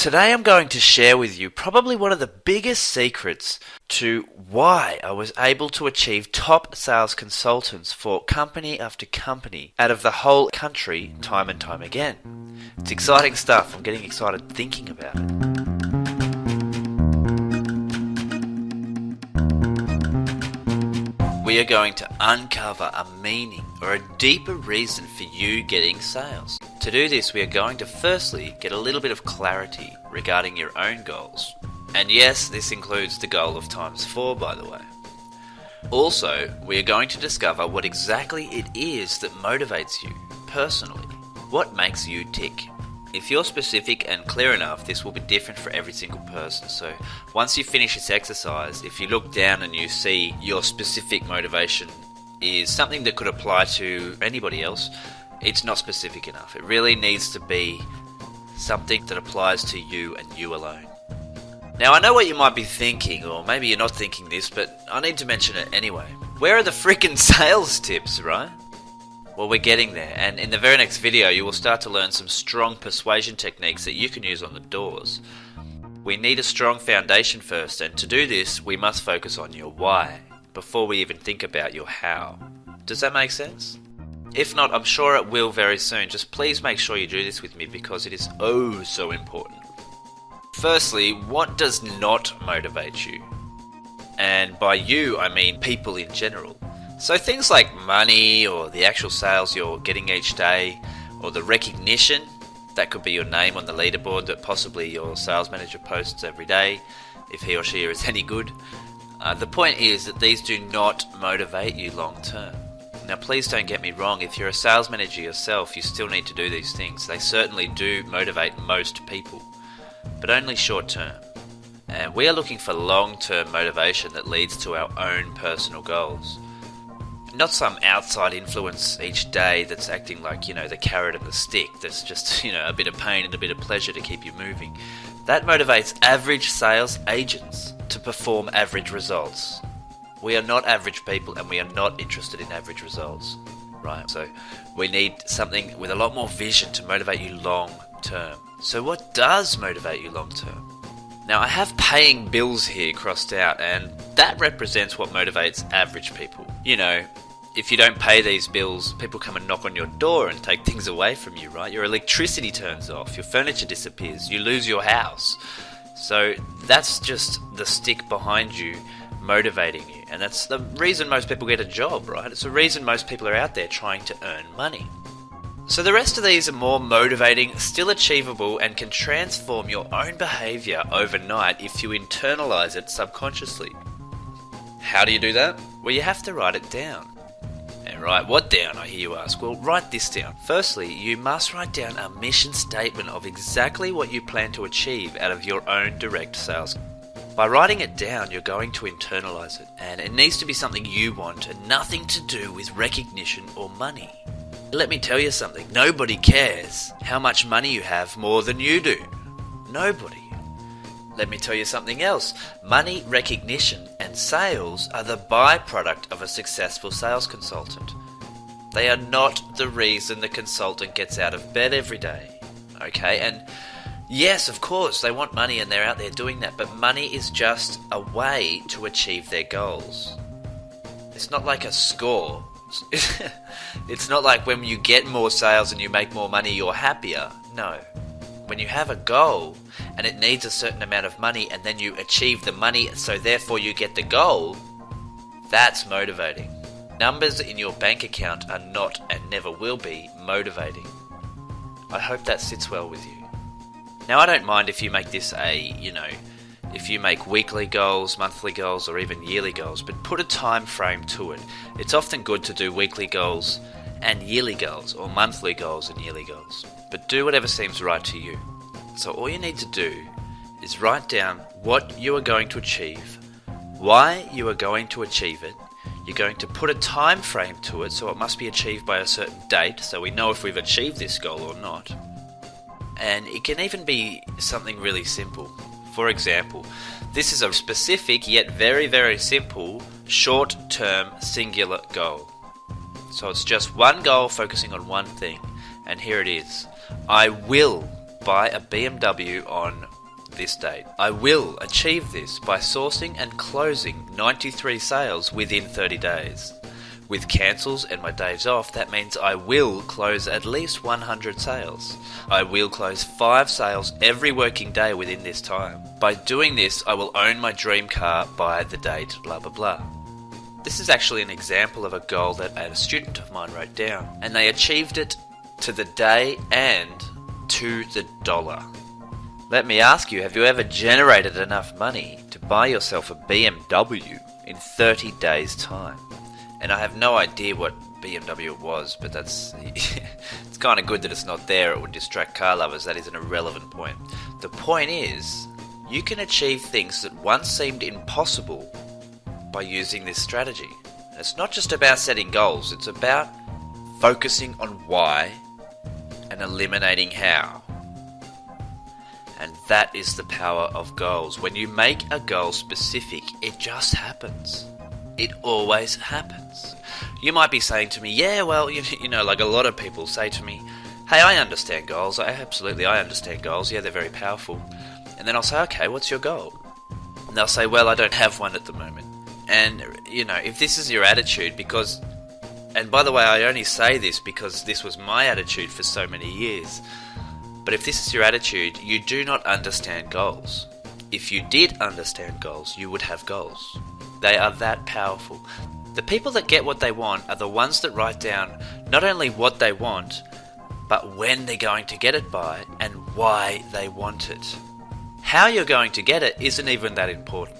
Today I'm going to share with you probably one of the biggest secrets to why I was able to achieve top sales consultants for company after company out of the whole country time and time again. It's exciting stuff. I'm getting excited thinking about it. We are going to uncover a meaning or a deeper reason for you getting sales. To do this, we are going to firstly get a little bit of clarity regarding your own goals. And yes, this includes the goal of ×4, by the way. Also, we are going to discover what exactly it is that motivates you personally. What makes you tick? If you're specific and clear enough, this will be different for every single person. So once you finish this exercise, if you look down and you see your specific motivation is something that could apply to anybody else, it's not specific enough. It really needs to be something that applies to you and you alone. Now, I know what you might be thinking, or maybe you're not thinking this, but I need to mention it anyway. Where are the freaking sales tips, right? Well, we're getting there, and in the very next video you will start to learn some strong persuasion techniques that you can use on the doors. We need a strong foundation first, and to do this we must focus on your why before we even think about your how. Does that make sense? If not, I'm sure it will very soon. Just please make sure you do this with me because it is oh so important. Firstly, what does not motivate you? And by you, I mean people in general. So things like money or the actual sales you're getting each day or the recognition, that could be your name on the leaderboard that possibly your sales manager posts every day if he or she is any good. The point is that these do not motivate you long term. Now please don't get me wrong, if you're a sales manager yourself you still need to do these things. They certainly do motivate most people, but only short term. And we are looking for long term motivation that leads to our own personal goals. Not some outside influence each day that's acting like, the carrot and the stick that's just, a bit of pain and a bit of pleasure to keep you moving. That motivates average sales agents to perform average results. We are not average people and we are not interested in average results, right? So we need something with a lot more vision to motivate you long term. So what does motivate you long term? Now I have paying bills here crossed out, and that represents what motivates average people. If you don't pay these bills, people come and knock on your door and take things away from you, right? Your electricity turns off, your furniture disappears, you lose your house. So that's just the stick behind you motivating you, and that's the reason most people get a job, right? It's the reason most people are out there trying to earn money. So the rest of these are more motivating, still achievable, and can transform your own behavior overnight if you internalize it subconsciously. How do you do that? Well, you have to write it down. And write what down, I hear you ask? Well, write this down. Firstly, you must write down a mission statement of exactly what you plan to achieve out of your own direct sales. By writing it down, you're going to internalize it, and it needs to be something you want and nothing to do with recognition or money. Let me tell you something, nobody cares how much money you have more than you do. Nobody. Let me tell you something else. Money, recognition, and sales are the byproduct of a successful sales consultant. They are not the reason the consultant gets out of bed every day. Okay, and yes, of course, they want money and they're out there doing that, but money is just a way to achieve their goals. It's not like a score. It's not like when you get more sales and you make more money, you're happier. No. When you have a goal and it needs a certain amount of money and then you achieve the money, so therefore you get the goal, that's motivating. Numbers in your bank account are not and never will be motivating. I hope that sits well with you. Now, I don't mind if you make this if you make weekly goals, monthly goals, or even yearly goals, but put a time frame to it. It's often good to do weekly goals and yearly goals, or monthly goals and yearly goals. But do whatever seems right to you. So all you need to do is write down what you are going to achieve, why you are going to achieve it. You're going to put a time frame to it, so it must be achieved by a certain date, so we know if we've achieved this goal or not. And it can even be something really simple. For example, this is a specific yet very, very simple short-term singular goal. So it's just one goal focusing on one thing. And here it is. I will buy a BMW on this date. I will achieve this by sourcing and closing 93 sales within 30 days. With cancels and my days off, that means I will close at least 100 sales. I will close 5 sales every working day within this time. By doing this, I will own my dream car by the date blah blah blah. This is actually an example of a goal that a student of mine wrote down, and they achieved it to the day and to the dollar. Let me ask you, have you ever generated enough money to buy yourself a BMW in 30 days' time? And I have no idea what BMW it was, but that's it's kind of good that it's not there. It would distract car lovers. That is an irrelevant point. The point is, you can achieve things that once seemed impossible by using this strategy. And it's not just about setting goals, it's about focusing on why and eliminating how. And that is the power of goals. When you make a goal specific, it just happens. It always happens. You might be saying to me, yeah, well, you know, like a lot of people say to me, hey, I understand goals. I understand goals. Yeah, they're very powerful. And then I'll say, okay, what's your goal? And they'll say, well, I don't have one at the moment. And, you know, if this is your attitude, because, and by the way, I only say this because this was my attitude for so many years. But if this is your attitude, you do not understand goals. If you did understand goals, you would have goals. They are that powerful. The people that get what they want are the ones that write down not only what they want, but when they're going to get it by and why they want it. How you're going to get it isn't even that important.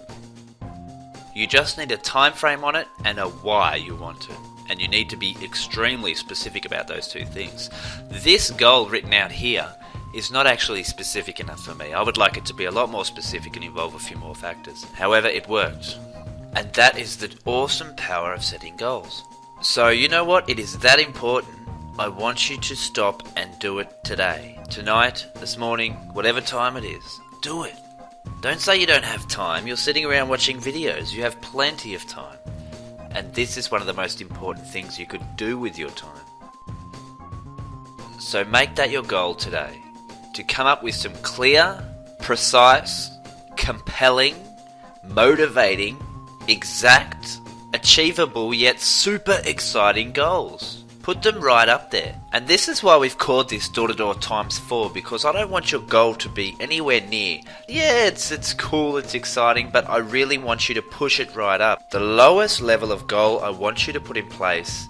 You just need a time frame on it and a why you want it. And you need to be extremely specific about those two things. This goal written out here is not actually specific enough for me. I would like it to be a lot more specific and involve a few more factors. However, it worked. And that is the awesome power of setting goals. So you know what? It is that important. I want you to stop and do it today. Tonight, this morning, whatever time it is. Do it. Don't say you don't have time. You're sitting around watching videos. You have plenty of time. And this is one of the most important things you could do with your time. So make that your goal today. To come up with some clear, precise, compelling, motivating, exact, achievable yet super exciting goals. Put them right up there. And this is why we've called this door-to-door times 4, because I don't want your goal to be anywhere near. Yeah, it's cool, it's exciting, but I really want you to push it right up. The lowest level of goal I want you to put in place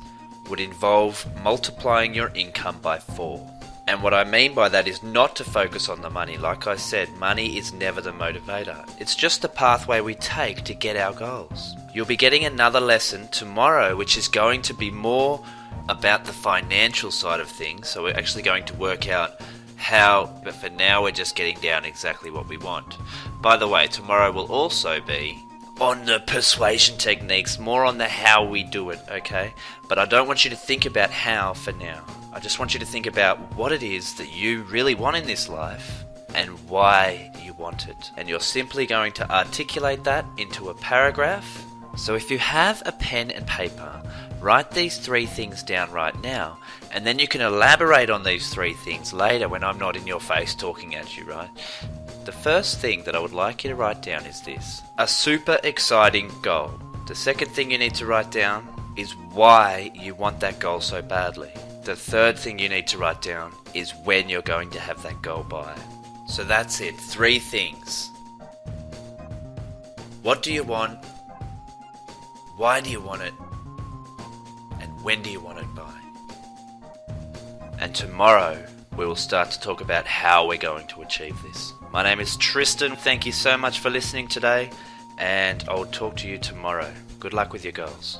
would involve multiplying your income by 4. And what I mean by that is not to focus on the money. Like I said, money is never the motivator. It's just the pathway we take to get our goals. You'll be getting another lesson tomorrow, which is going to be more about the financial side of things. So we're actually going to work out how, but for now we're just getting down exactly what we want. By the way, tomorrow will also be on the persuasion techniques, more on the how we do it, okay? But I don't want you to think about how for now. I just want you to think about what it is that you really want in this life and why you want it. And you're simply going to articulate that into a paragraph. So if you have a pen and paper, write these 3 things down right now, and then you can elaborate on these 3 things later when I'm not in your face talking at you, right? The first thing that I would like you to write down is this: a super exciting goal. The second thing you need to write down is why you want that goal so badly. The third thing you need to write down is when you're going to have that goal by. So that's it, 3 things. What do you want? Why do you want it? And when do you want it by? And tomorrow we will start to talk about how we're going to achieve this. My name is Tristan. Thank you so much for listening today, and I'll talk to you tomorrow. Good luck with your goals.